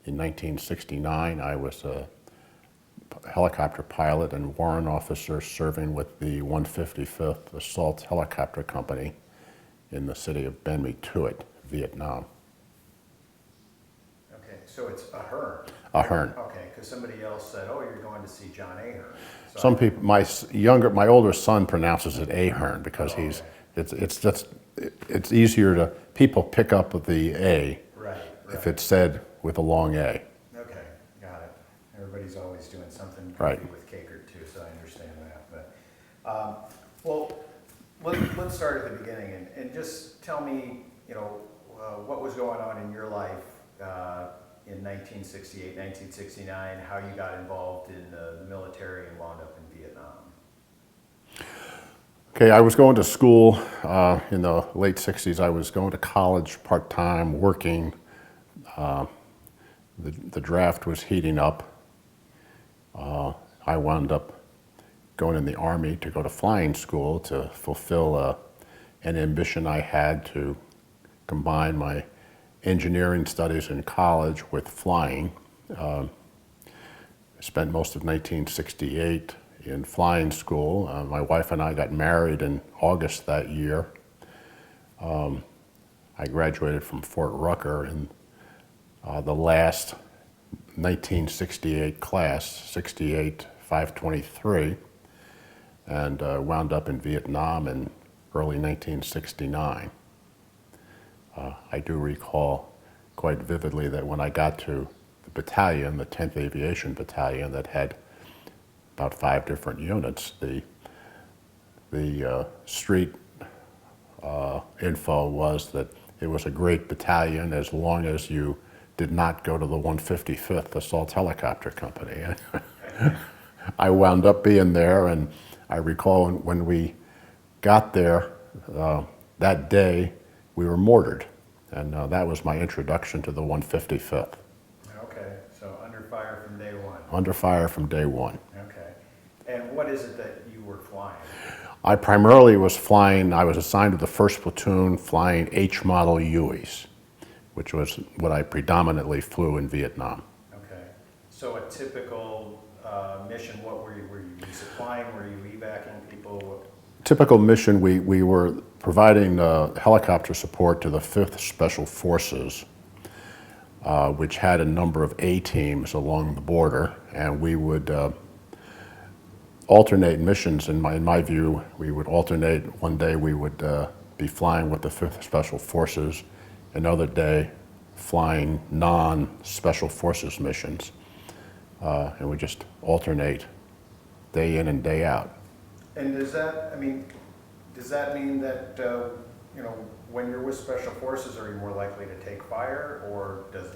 In 1969, I was a helicopter pilot and warrant officer serving with the 155th Assault Helicopter Company in the city of Ben Me Tuot, Vietnam. Okay, so it's Ahearn. Ahearn. Okay, because somebody else said, "Oh, you're going to see John Ahearn." So Some people, my older son pronounces it Ahearn because okay. it's easier to, people pick up with the A Right. if it's said with a long A. Okay, got it. Everybody's always doing something Right. goofy with cake or two, so I understand that. But well, let's start at the beginning and just tell me, what was going on in your life in 1968, 1969, how you got involved in the military and wound up in Vietnam. Okay, I was going to school in the late 60s. I was going to college part-time, working. The draft was heating up. I wound up going in the Army to go to flying school to fulfill an ambition I had to combine my engineering studies in college with flying. I spent most of 1968 in flying school. My wife and I got married in August that year. I graduated from Fort Rucker in the last 1968 class, 68 523, and wound up in Vietnam in early 1969. I do recall quite vividly that when I got to the battalion, the 10th Aviation Battalion, that had about 5 different units, the street info was that it was a great battalion as long as you did not go to the 155th Assault Helicopter Company. I wound up being there, and I recall when we got there that day, we were mortared, and that was my introduction to the 155th. Okay, so under fire from day one. Under fire from day one. Okay, and what is it that you were flying? I primarily was flying, I was assigned to the 1st Platoon flying H-model Hueys, which was what I predominantly flew in Vietnam. Okay, so a typical mission, what were you supplying? Were you evacuating people? Typical mission, we were providing helicopter support to the 5th Special Forces, which had a number of A-teams along the border, and we would alternate missions. In my view, we would alternate. One day we would be flying with the 5th Special Forces, another day flying non-Special Forces missions, and we just alternate day in and day out. And does that mean that, when you're with Special Forces, are you more likely to take fire, or does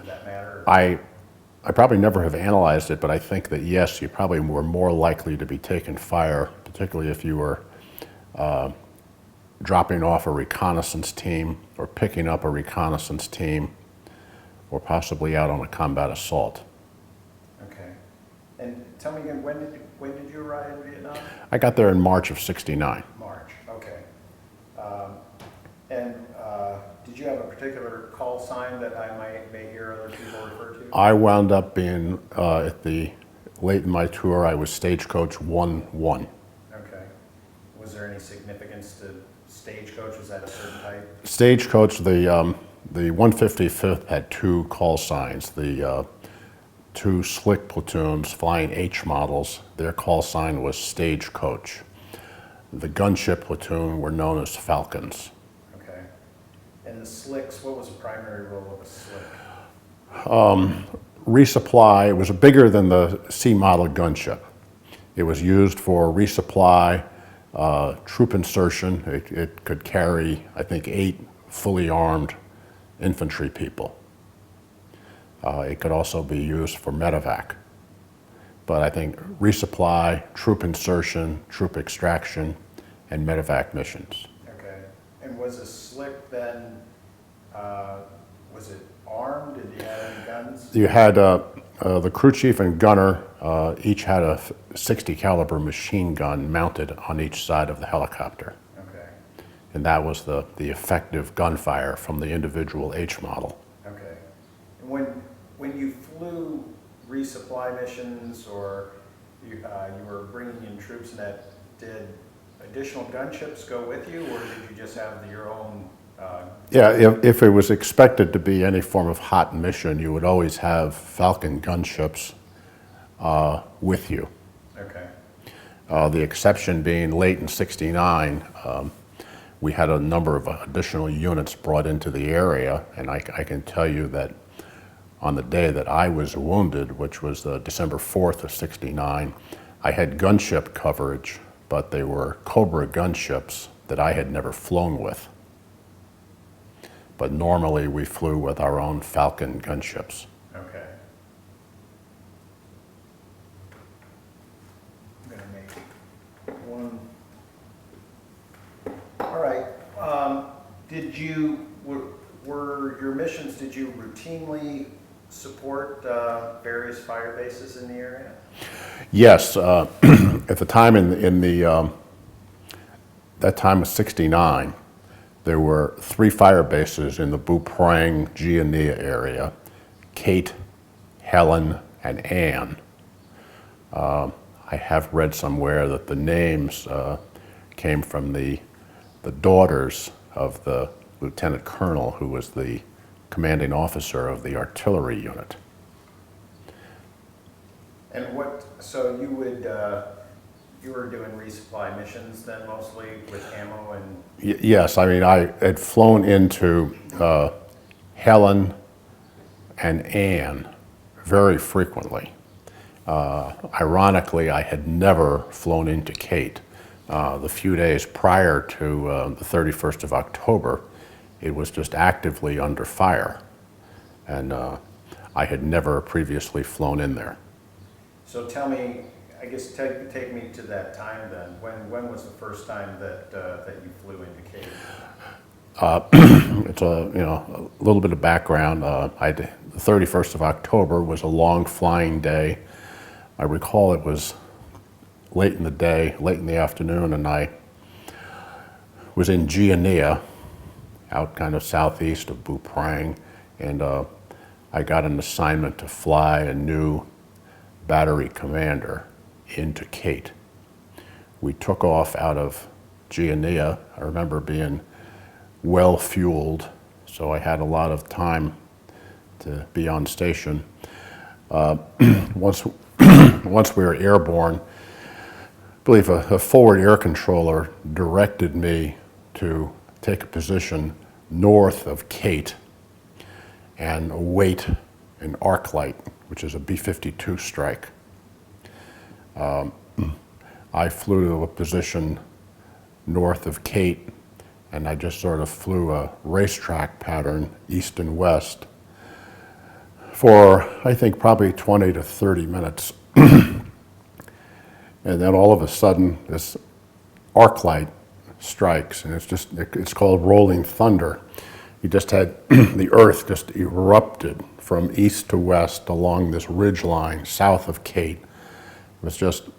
that matter? I probably never have analyzed it, but I think that yes, you probably were more likely to be taking fire, particularly if you were dropping off a reconnaissance team or picking up a reconnaissance team or possibly out on a combat assault. Okay. And tell me again, when did you arrive in Vietnam? I got there in March of '69. March, okay. Did you have a particular call sign that I may hear other people refer to? I wound up being, late in my tour, I was Stagecoach 1-1. Okay. Was there any significance to Stagecoach? Was that a certain type? Stagecoach, the 155th had 2 call signs. The 2 slick platoons flying H models, their call sign was Stagecoach. The gunship platoon were known as Falcons. Okay. And the slicks, what was the primary role of a slick? Resupply. It was bigger than the C model gunship. It was used for resupply, troop insertion. It could carry, I think, 8 fully armed infantry people. It could also be used for medevac. But I think resupply, troop insertion, troop extraction, and medevac missions. Okay. And was a slick then, was it armed? Did you have any guns? You had the crew chief and gunner each had a .60 caliber machine gun mounted on each side of the helicopter. Okay. And that was the effective gunfire from the individual H model. Okay. And when you flew resupply missions or you were bringing in troops and that, did additional gunships go with you, or did you just have your own? Yeah, if it was expected to be any form of hot mission, you would always have Falcon gunships with you. Okay. The exception being late in '69, we had a number of additional units brought into the area, and I can tell you that on the day that I was wounded, which was December 4th of '69, I had gunship coverage, but they were Cobra gunships that I had never flown with. But normally we flew with our own Falcon gunships. Okay. I'm gonna make one. All right. Were your missions, did you routinely support various fire bases in the area? Yes, at the time that time of '69, there were 3 fire bases in the Buprang, Giania area: Kate, Helen, and Ann. I have read somewhere that the names came from the daughters of the lieutenant colonel who was the commanding officer of the artillery unit. And so you were doing resupply missions then mostly with ammo and? Yes, I mean, I had flown into Helen and Ann very frequently. Ironically, I had never flown into Kate. The few days prior to the 31st of October, it was just actively under fire, and I had never previously flown in there. So tell me, I guess take me to that time then. When was the first time that you flew into Kate? It's a little bit of background. The 31st of October was a long flying day. I recall it was late in the day, late in the afternoon, and I was in Giania, out kind of southeast of Buprang, and I got an assignment to fly a new battery commander into Kate. We took off out of Giania. I remember being well fueled, so I had a lot of time to be on station. Once we were airborne, I believe a forward air controller directed me to take a position north of Kate and await an arc light, which is a B-52 strike. I flew to a position north of Kate, and I just sort of flew a racetrack pattern east and west for, I think, probably 20 to 30 minutes. And then all of a sudden, this arc light strikes, and it's called rolling thunder. You just had the earth just erupted from east to west along this ridge line south of Kate. It was just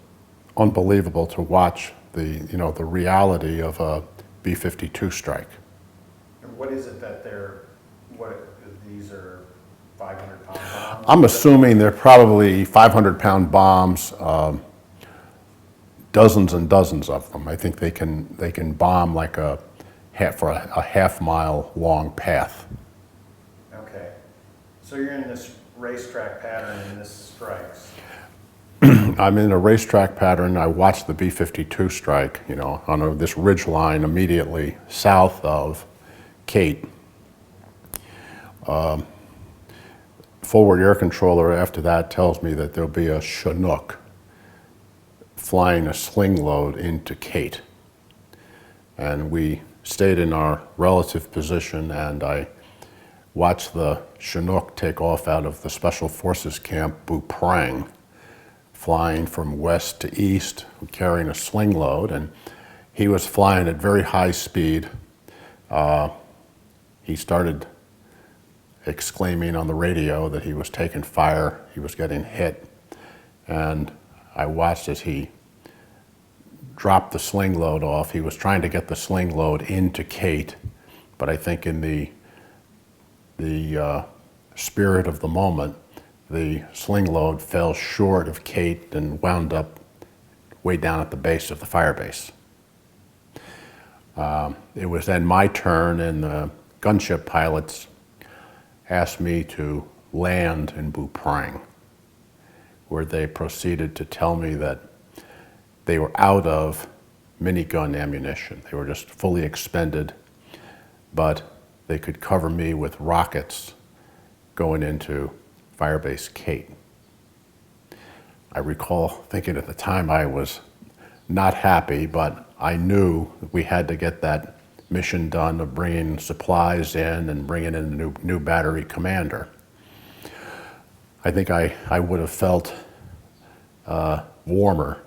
unbelievable to watch the reality of a B-52 strike. And what is it that these are 500-pound bombs? I'm assuming they're probably 500-pound bombs, dozens and dozens of them. I think they can bomb like a half-mile long path. Okay. So you're in this racetrack pattern and this strikes. I'm in a racetrack pattern. I watched the B-52 strike, on this ridge line immediately south of Kate. Forward air controller after that tells me that there'll be a Chinook flying a sling load into Kate. And we stayed in our relative position, and I watched the Chinook take off out of the Special Forces Camp Buprang, flying from west to east, carrying a sling load, and he was flying at very high speed. He started exclaiming on the radio that he was taking fire, he was getting hit, and I watched as he dropped the sling load off. He was trying to get the sling load into Kate, but I think in the spirit of the moment, the sling load fell short of Kate and wound up way down at the base of the firebase. It was then my turn, and the gunship pilots asked me to land in Buprang, where they proceeded to tell me that they were out of minigun ammunition. They were just fully expended, but they could cover me with rockets going into Firebase Kate. I recall thinking at the time I was not happy, but I knew we had to get that mission done of bringing supplies in and bringing in a new battery commander. I think I would have felt warmer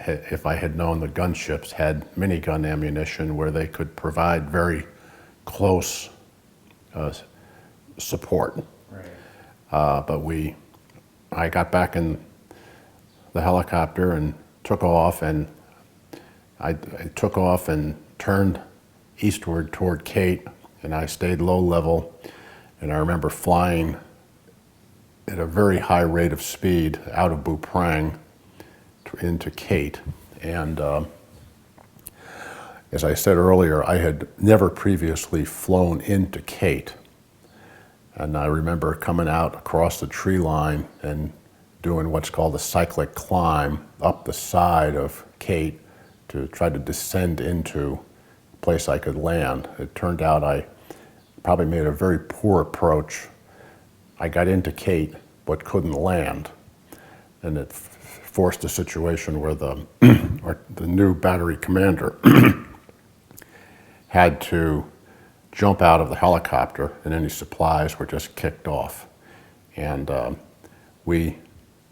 if I had known the gunships had minigun ammunition where they could provide very close support. Right. But I got back in the helicopter and took off, and I took off and turned eastward toward Kate, and I stayed low level, and I remember flying at a very high rate of speed out of Buprang into Kate. And as I said earlier, I had never previously flown into Kate. And I remember coming out across the tree line and doing what's called a cyclic climb up the side of Kate to try to descend into a place I could land. It turned out I probably made a very poor approach. I got into Kate but couldn't land, and it forced a situation where the new battery commander had to jump out of the helicopter, and any supplies were just kicked off. And we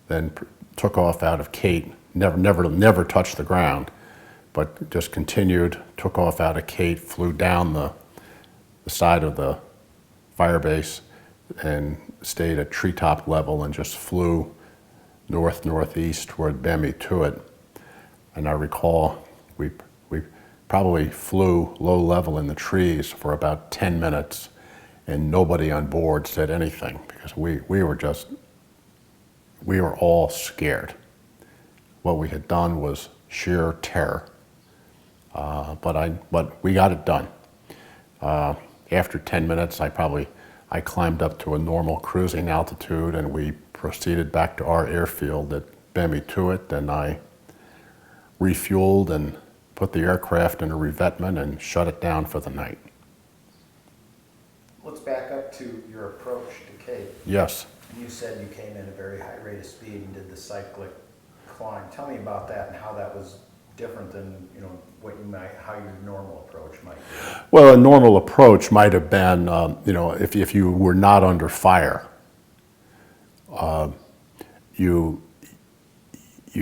then took off out of Kate, never touched the ground, but just continued, took off out of Kate, flew down the side of the firebase and stayed at treetop level and just flew northeast toward Bemituit. And I recall we probably flew low level in the trees for about 10 minutes, and nobody on board said anything because we were all scared. What we had done was sheer terror. But we got it done. After 10 minutes, I climbed up to a normal cruising altitude, and we proceeded back to our airfield at Bemituit, and I refueled and put the aircraft in a revetment and shut it down for the night. Let's back up to your approach to Kate. Yes. You said you came in at a very high rate of speed and did the cyclic climb. Tell me about that and how that was different than how your normal approach might be. Well, a normal approach might have been, if you were not under fire, you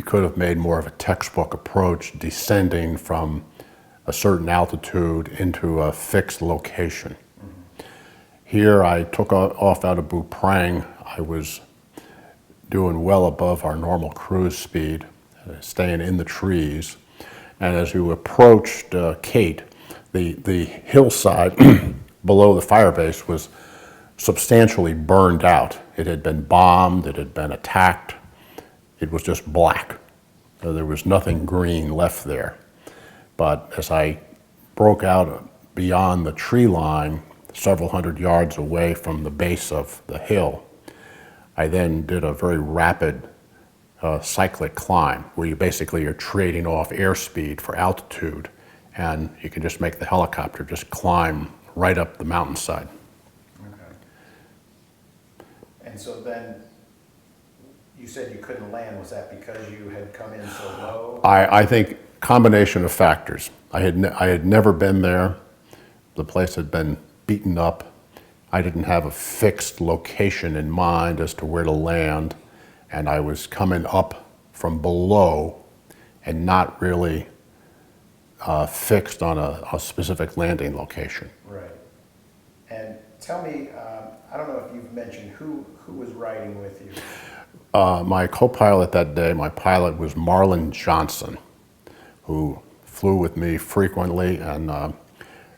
could have made more of a textbook approach, descending from a certain altitude into a fixed location. Mm-hmm. Here, I took off out of Buprang. I was doing well above our normal cruise speed, staying in the trees. And as you approached Kate, the hillside below the firebase was substantially burned out. It had been bombed, it had been attacked. It was just black. There was nothing green left there. But as I broke out beyond the tree line, several hundred yards away from the base of the hill, I then did a very rapid cyclic climb, where you're trading off airspeed for altitude, and you can just make the helicopter just climb right up the mountainside. Okay. And so then you said you couldn't land. Was that because you had come in so low? I think combination of factors. I had never been there. The place had been beaten up. I didn't have a fixed location in mind as to where to land, and I was coming up from below and not really fixed on a specific landing location. Right. And tell me, I don't know if you've mentioned who was riding with you. My co-pilot that day, my pilot was Marlon Johnson, who flew with me frequently, and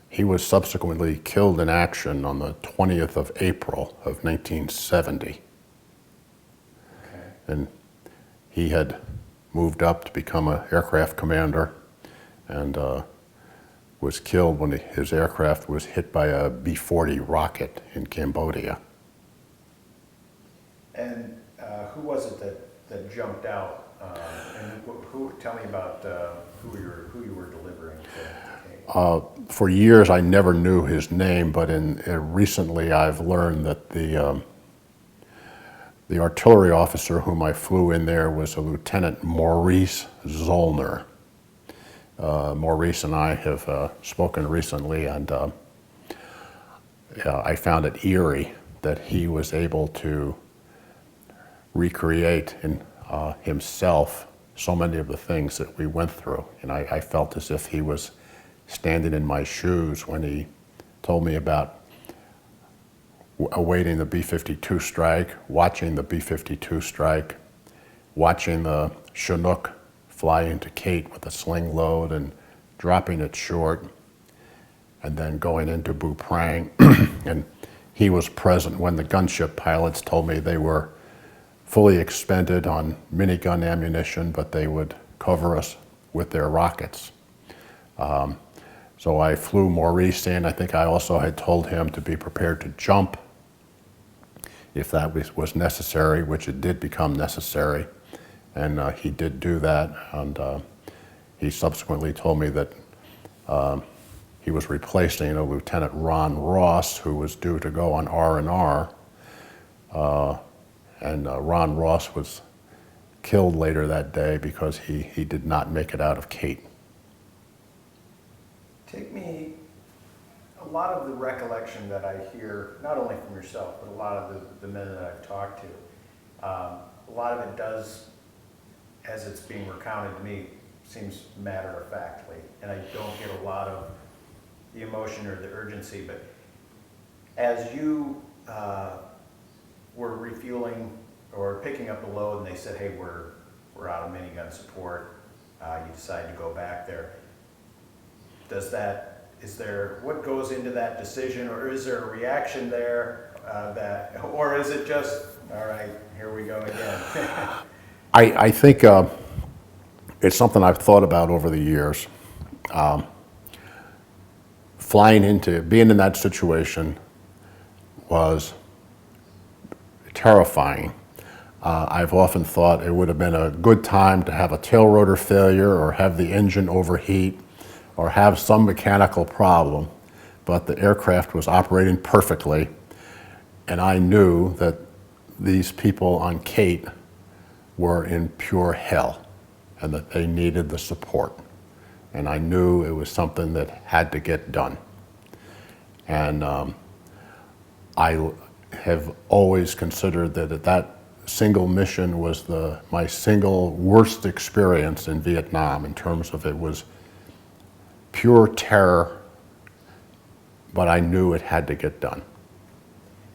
he was subsequently killed in action on the 20th of April of 1970. and he had moved up to become an aircraft commander, and was killed when his aircraft was hit by a B-40 rocket in Cambodia. And who was it that jumped out? And tell me about who you were delivering to? For years, I never knew his name, but recently I've learned that the artillery officer whom I flew in there was a Lieutenant Maurice Zollner. Maurice and I have spoken recently, and I found it eerie that he was able to recreate in himself so many of the things that we went through. And I felt as if he was standing in my shoes when he told me about awaiting the B-52 strike, watching the B-52 strike, watching the Chinook fly into Kate with a sling load and dropping it short, and then going into Buprang. And he was present when the gunship pilots told me they were fully expended on minigun ammunition, but they would cover us with their rockets. So I flew Maurice in. I think I also had told him to be prepared to jump if that was necessary, which it did become necessary. And he did do that. And he subsequently told me that he was replacing a Lieutenant Ron Ross, who was due to go on R&R. And Ron Ross was killed later that day because he did not make it out of Kate. Take me, a lot of the recollection that I hear, not only from yourself, but a lot of the men that I've talked to, a lot of it does, as it's being recounted to me, seems matter-of-factly, and I don't get a lot of the emotion or the urgency, but as you were refueling or picking up the load and they said, hey, we're out of minigun support, you decide to go back there, what goes into that decision, or is there a reaction there or is it just, all right, here we go again? I think it's something I've thought about over the years. Being in that situation was terrifying. I've often thought it would have been a good time to have a tail rotor failure or have the engine overheat or have some mechanical problem, but the aircraft was operating perfectly, and I knew that these people on Kate were in pure hell and that they needed the support. And I knew it was something that had to get done. And I have always considered that single mission was my single worst experience in Vietnam, in terms of it was pure terror, but I knew it had to get done.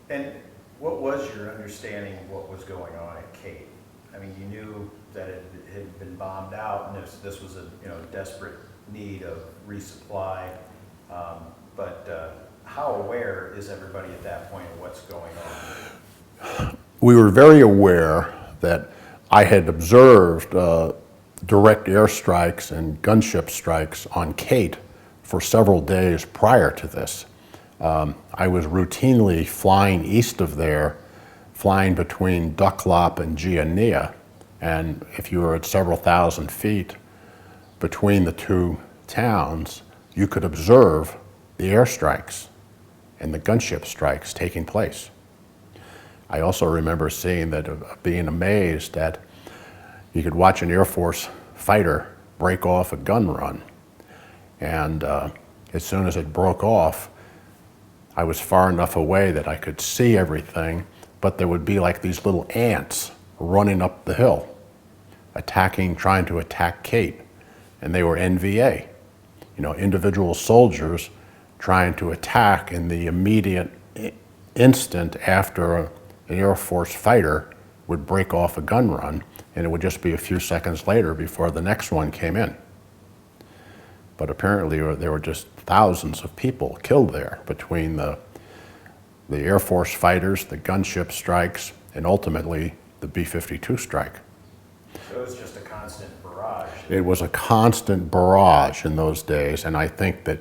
And what was your understanding of what was going on at Kate? I mean, you knew that it had been bombed out, and this was a desperate need of resupply. But how aware is everybody at that point of what's going on? We were very aware that I had observed direct airstrikes and gunship strikes on Kate for several days prior to this. I was routinely flying east of there, flying between Duklop and Giania, and if you were at several thousand feet between the two towns, you could observe the airstrikes and the gunship strikes taking place. I also remember seeing that, being amazed that you could watch an Air Force fighter break off a gun run. And as soon as it broke off, I was far enough away that I could see everything, but there would be like these little ants running up the hill, trying to attack Kate. And they were NVA, individual soldiers trying to attack in the immediate instant after an Air Force fighter would break off a gun run, and it would just be a few seconds later before the next one came in. But apparently there were just thousands of people killed there between the Air Force fighters, the gunship strikes, and ultimately the B-52 strike. So it was just a constant barrage. It was a constant barrage in those days, and I think that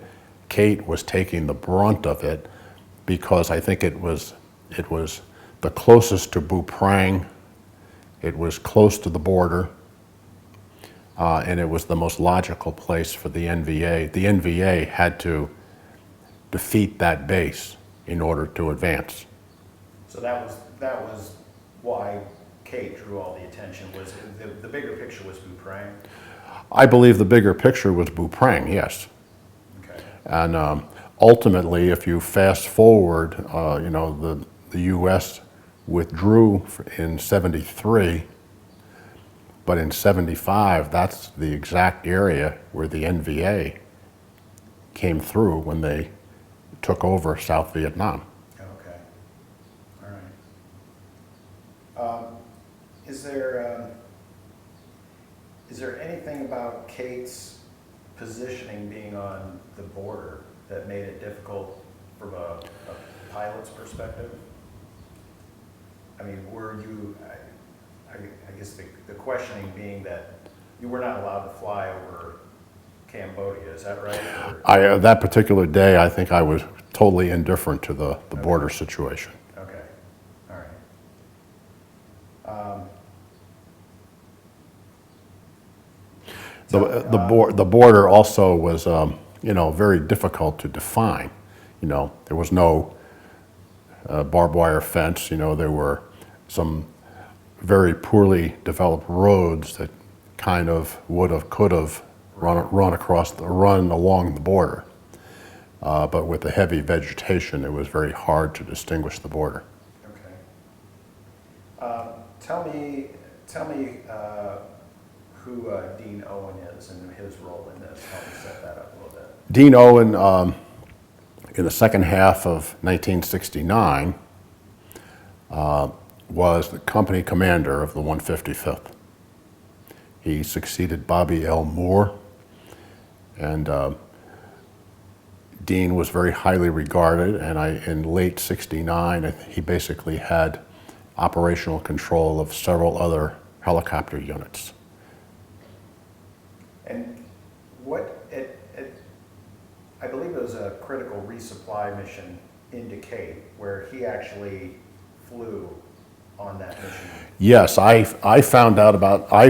Kate was taking the brunt of it because I think it was the closest to Buprang. It was close to the border, and it was the most logical place for the NVA. The NVA had to defeat that base in order to advance. So that was why Kate drew all the attention. Was the bigger picture was Buprang? I believe the bigger picture was Buprang, yes. Okay. And ultimately, if you fast forward, the U.S. withdrew in '73, but in '75, that's the exact area where the NVA came through when they took over South Vietnam. Okay. All right. Is there anything about Kate's positioning being on the border that made it difficult from a pilot's perspective? I mean, were you, I guess the questioning being that you were not allowed to fly over Cambodia, is that right? Or- That particular day, I think I was totally indifferent to the border situation. Okay, all right. The border also was, very difficult to define. There was no barbed wire fence. There were some very poorly developed roads that kind of could have run along the border. But with the heavy vegetation, it was very hard to distinguish the border. Okay. Tell me who Dean Owen is and his role in this. Help me set that up a little bit. Dean Owen, in the second half of 1969, was the company commander of the 155th. He succeeded Bobby L. Moore, and Dean was very highly regarded, and in late '69, he basically had operational control of several other helicopter units. And I believe it was a critical resupply mission into Cape where he actually flew on that mission. Yes, I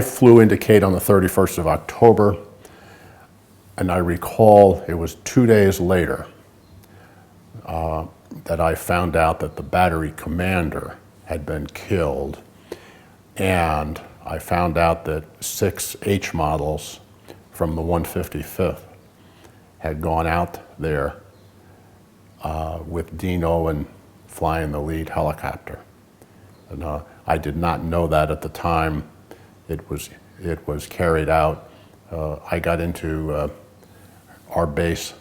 flew into Kate on the 31st of October, and I recall it was 2 days later that I found out that the battery commander had been killed, and I found out that 6 H models from the 155th had gone out there with Dean Owen flying the lead helicopter. And I did not know that at the time it was carried out. I got into our base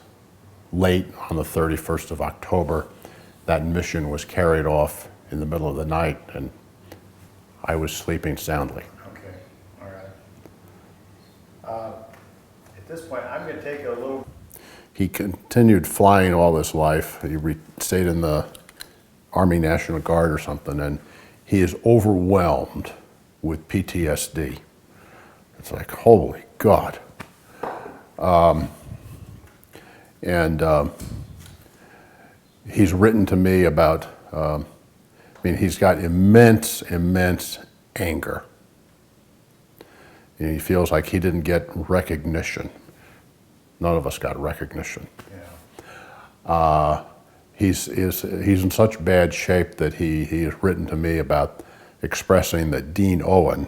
late on the 31st of October. That mission was carried off in the middle of the night, and I was sleeping soundly. Okay, all right. At this point, I'm going to take a little. He continued flying all his life. He stayed in the Army National Guard or something, and he is overwhelmed with PTSD. It's like, holy God. He's written to me about, he's got immense anger. And he feels like he didn't get recognition. None of us got recognition. Yeah. He's in such bad shape that he has written to me about expressing that Dean Owen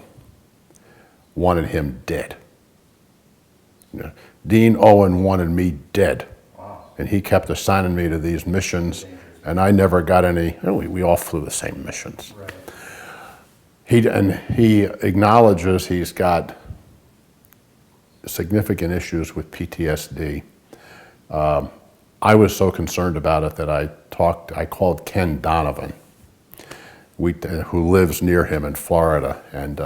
wanted him dead. Dean Owen wanted me dead. Wow. And he kept assigning me to these missions, and I never got any. We all flew the same missions. Right. He acknowledges he's got significant issues with PTSD. I was so concerned about it that I called Ken Donovan, who lives near him in Florida, and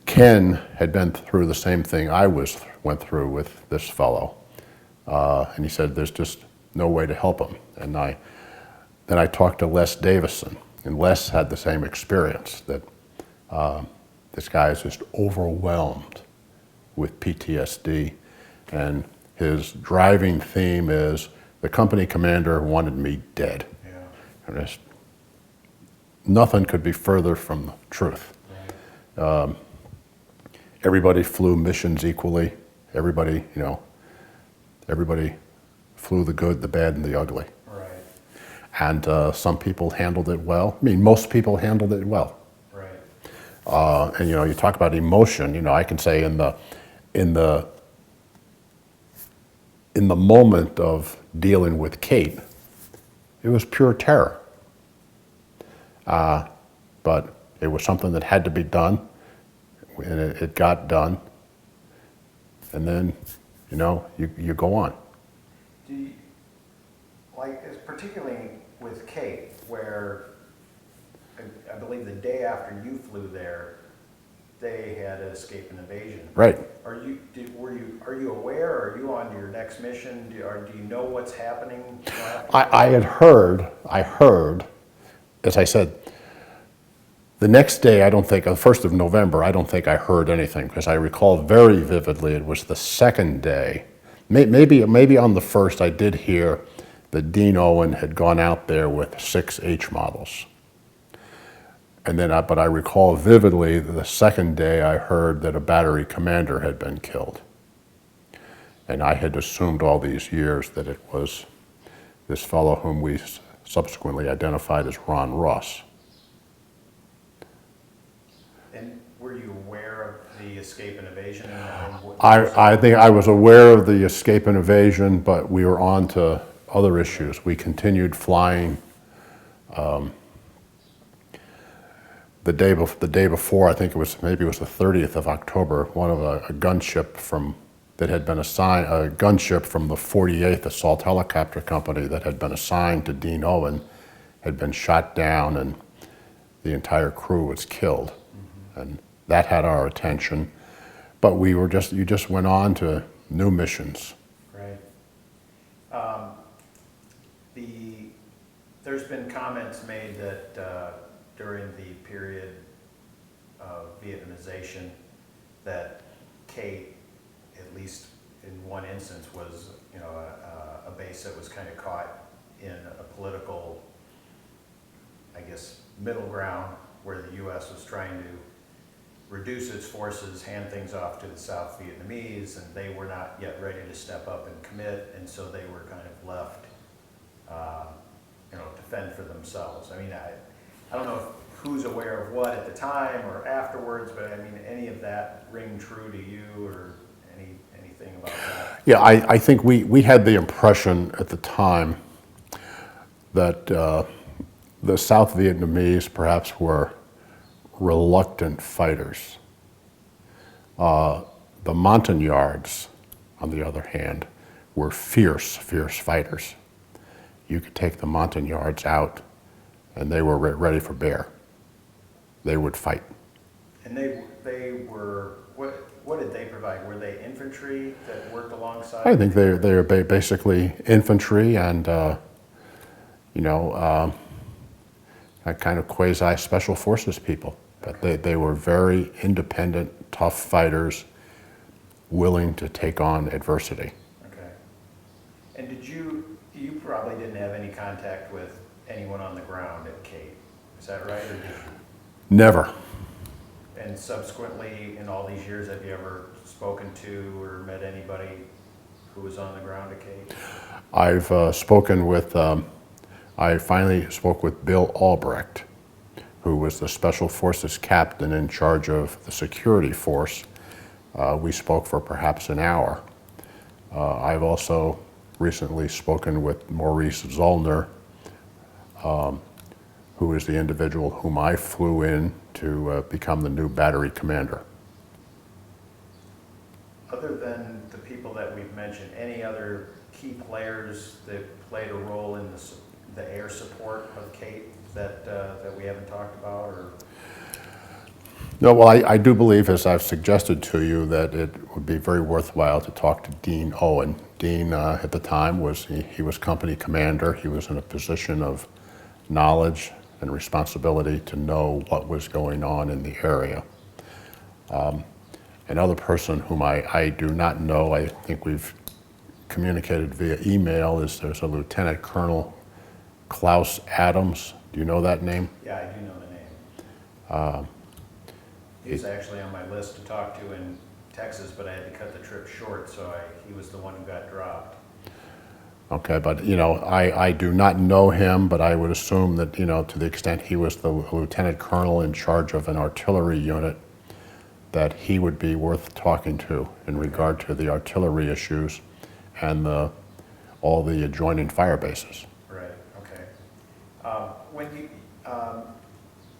Ken had been through the same thing I went through with this fellow, and he said there's just no way to help him. And then I talked to Les Davison, and Les had the same experience, that this guy is just overwhelmed with PTSD, and his driving theme is, the company commander wanted me dead. Yeah. And nothing could be further from the truth. Right. Everybody flew missions equally. Everybody, everybody flew the good, the bad, and the ugly. Right. And some people handled it well. I mean, most people handled it well. Right. And you talk about emotion. I can say in the moment of dealing with Kate, it was pure terror. But it was something that had to be done, and it got done. And then, you go on. Do you, particularly with Kate, where I believe the day after you flew there, they had an escape and evasion. Right. Are you aware? Are you on your next mission? Do you know what's happening? I heard, as I said, the next day, on the 1st of November, I don't think I heard anything, because I recall very vividly it was the second day. Maybe on the first I did hear that Dean Owen had gone out there with 6 H models. And then, but I recall vividly that the second day I heard that a battery commander had been killed. And I had assumed all these years that it was this fellow whom we subsequently identified as Ron Ross. And were you aware of the escape and evasion? I think I was aware of the escape and evasion, but we were on to other issues. We continued flying. The day before, I think maybe it was the 30th of October, one of a gunship that had been assigned, a gunship from the 48th Assault Helicopter Company that had been assigned to Dean Owen, had been shot down, and the entire crew was killed. Mm-hmm. And that had our attention. But you just went on to new missions. Right. There's been comments made that during the period of Vietnamization, that Kate, at least in one instance, was a base that was kind of caught in a political, I guess, middle ground, where the U.S. was trying to reduce its forces, hand things off to the South Vietnamese, and they were not yet ready to step up and commit, and so they were kind of left, to fend for themselves. I mean, I don't know who's aware of what at the time or afterwards, but I mean, any of that ring true to you, or anything about that? Yeah, I think we had the impression at the time that the South Vietnamese perhaps were reluctant fighters. The Montagnards, on the other hand, were fierce fighters. You could take the Montagnards out, and they were ready for bear. They would fight. And they were, what did they provide? Were they infantry that worked alongside? I think they were basically infantry and, kind of quasi special forces people. But they were very independent, tough fighters, willing to take on adversity. Okay. And you probably didn't have any contact with anyone on the ground at Cape, is that right? Or did you? Never. And subsequently, in all these years, have you ever spoken to or met anybody who was on the ground at Cape? I've spoken with, I finally spoke with Bill Albrecht, who was the Special Forces captain in charge of the security force. We spoke for perhaps an hour. I've also recently spoken with Maurice Zollner, who is the individual whom I flew in to become the new battery commander. Other than the people that we've mentioned, any other key players that played a role in the air support of Cape that we haven't talked about? Or? No, well, I do believe, as I've suggested to you, that it would be very worthwhile to talk to Dean Owen. Dean, at the time, he was company commander. He was in a position of knowledge and responsibility to know what was going on in the area. Another person whom I do not know, I think we've communicated via email, is there's a Lieutenant Colonel Klaus Adams. Do you know that name? Yeah, I do know the name. He was actually on my list to talk to in Texas, but I had to cut the trip short, so he was the one who got dropped. Okay, but you know, I do not know him, but I would assume that, you know, to the extent he was the lieutenant colonel in charge of an artillery unit, that he would be worth talking to in regard to the artillery issues and all the adjoining fire bases. Right, okay.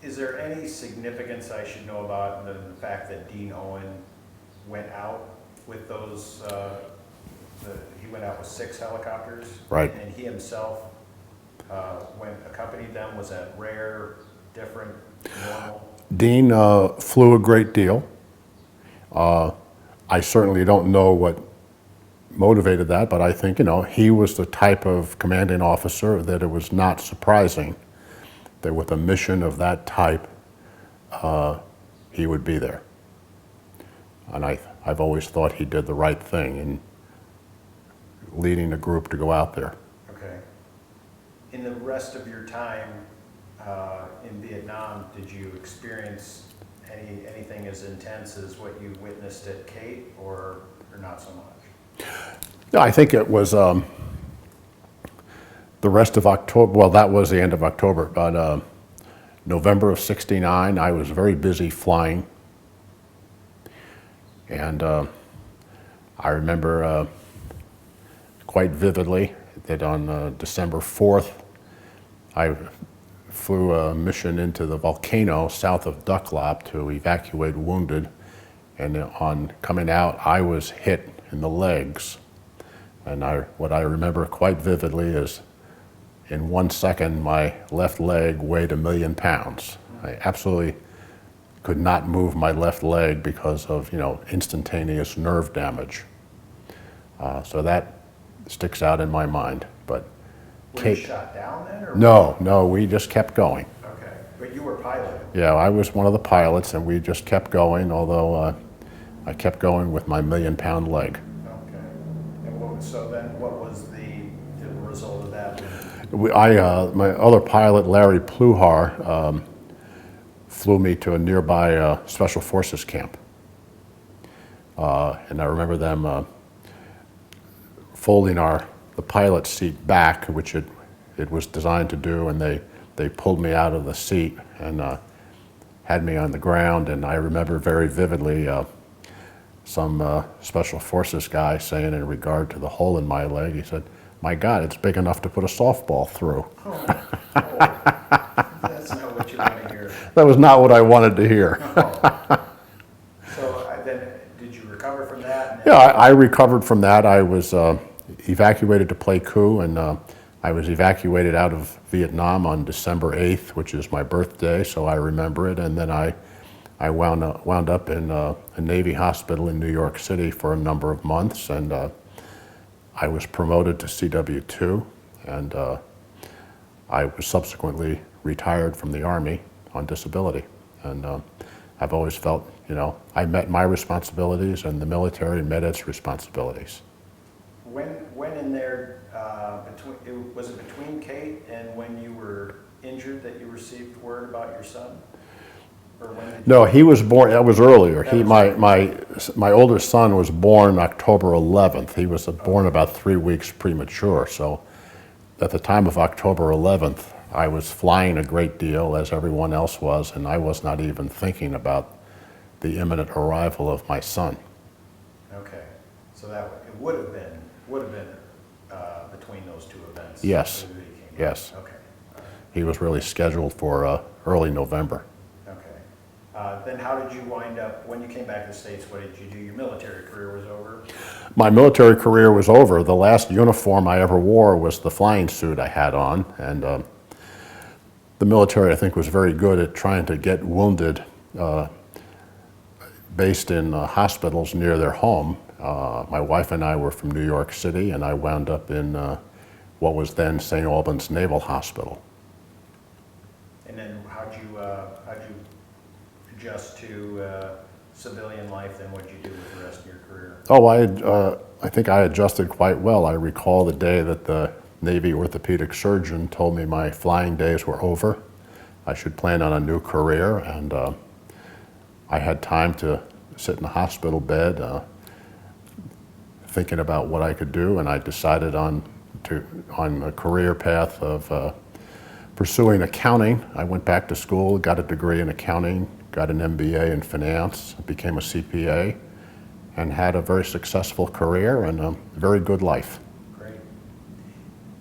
Is there any significance I should know about the fact that Dean Owen went out with those, he went out with 6 helicopters? Right. And he himself accompanied them? Was that rare, different, normal? Dean flew a great deal. I certainly don't know what motivated that, but I think, you know, he was the type of commanding officer that it was not surprising that with a mission of that type, he would be there. And I've always thought he did the right thing in leading a group to go out there. Okay. In the rest of your time in Vietnam, did you experience anything as intense as what you witnessed at Cape, or not so much? No, I think it was the rest of October. Well, that was the end of October, but November of '69, I was very busy flying. And I remember quite vividly that on December 4th, I flew a mission into the volcano south of Ducklop to evacuate wounded. And on coming out, I was hit in the legs. And what I remember quite vividly is in 1 second, my left leg weighed 1,000,000 pounds. I absolutely could not move my left leg because of, you know, instantaneous nerve damage. So that sticks out in my mind. But Were you shot down then? Or no, we just kept going. Okay, but you were piloting. Yeah, I was one of the pilots, and we just kept going, although I kept going with my 1,000,000-pound leg. Okay. And so then what was the result of that? My other pilot, Larry Pluhar, flew me to a nearby Special Forces camp. And I remember them folding the pilot seat back, which it was designed to do, and they pulled me out of the seat and had me on the ground. And I remember very vividly some Special Forces guy saying in regard to the hole in my leg, he said, "My God, it's big enough to put a softball through." Oh, that's not what you want to hear. That was not what I wanted to hear. Oh. So then, did you recover from that? Yeah, I recovered from that. I was evacuated to Pleiku, and I was evacuated out of Vietnam on December 8th, which is my birthday, so I remember it. And then I wound up in a Navy hospital in New York City for a number of months, and I was promoted to CW2, and I was subsequently retired from the Army on disability. And I've always felt, you know, I met my responsibilities and the military met its responsibilities. When in there, was it between Kate and when you were injured that you received word about your son? Or when did No, he was born, that was earlier. That My oldest son was born October 11th. He was born about 3 weeks premature. So at the time of October 11th, I was flying a great deal, as everyone else was, and I was not even thinking about the imminent arrival of my son. Okay, so it would have been between those two events? Yes, that he came yes. out. Okay, all right. He was really scheduled for early November. Okay. Then how did you wind up, when you came back to the States, what did you do? Your military career was over? My military career was over. The last uniform I ever wore was the flying suit I had on, and the military, I think, was very good at trying to get wounded based in hospitals near their home. My wife and I were from New York City, and I wound up in what was then St. Albans Naval Hospital. And then how'd you adjust to civilian life? Then what'd you do with the rest of your career? Oh, I think I adjusted quite well. I recall the day that the Navy orthopedic surgeon told me my flying days were over. I should plan on a new career, and I had time to sit in a hospital bed thinking about what I could do, and I decided on a career path of pursuing accounting. I went back to school, got a degree in accounting, got an MBA in finance, became a CPA, and had a very successful career and a very good life. Great.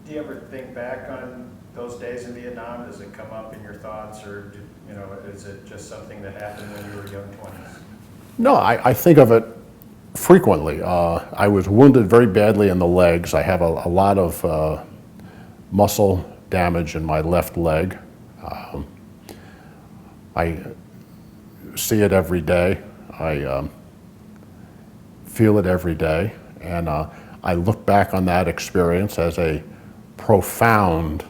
Do you ever think back on those days in Vietnam? Does it come up in your thoughts, or is it just something that happened when you were young 20s? No, I think of it frequently. I was wounded very badly in the legs. I have a lot of muscle damage in my left leg. I see it every day. I feel it every day. And I look back on that experience as a profound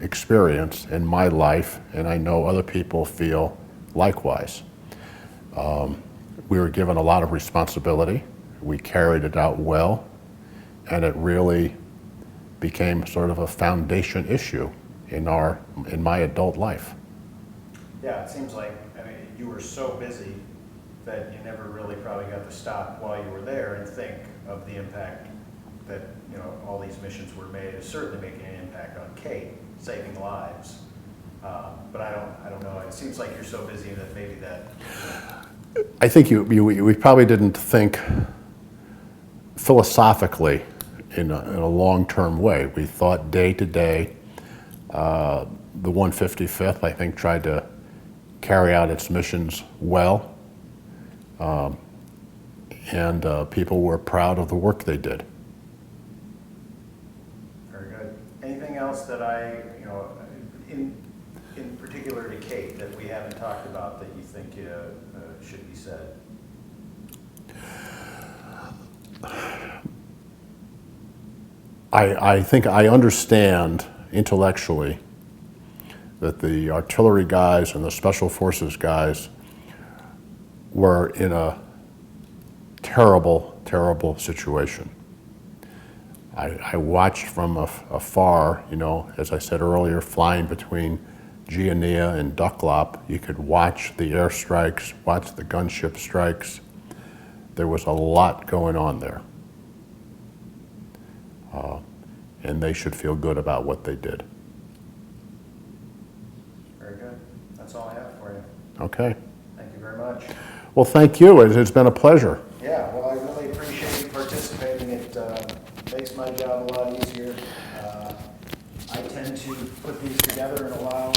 experience in my life, and I know other people feel likewise. We were given a lot of responsibility. We carried it out well, and it really became sort of a foundation issue in my adult life. Yeah, it seems like, I mean, you were so busy that you never really probably got to stop while you were there and think of the impact that, all these missions were made. It's certainly making an impact on Kate, saving lives. But I don't know. It seems like you're so busy that maybe that. I think we probably didn't think philosophically in a long-term way. We thought day to day. The 155th, I think, tried to carry out its missions well, and people were proud of the work they did. Very good. Anything else that in particular to Kate, that we haven't talked about that you think should be said? I think I understand intellectually that the artillery guys and the special forces guys were in a terrible, terrible situation. I watched from afar, as I said earlier, flying between Giania and Ducklop. You could watch the airstrikes, watch the gunship strikes. There was a lot going on there. And they should feel good about what they did. Very good. That's all I have for you. Okay. Thank you very much. Well, thank you. It's been a pleasure. Yeah, well, I really appreciate you participating. It makes my job a lot easier. I tend to put these together and allow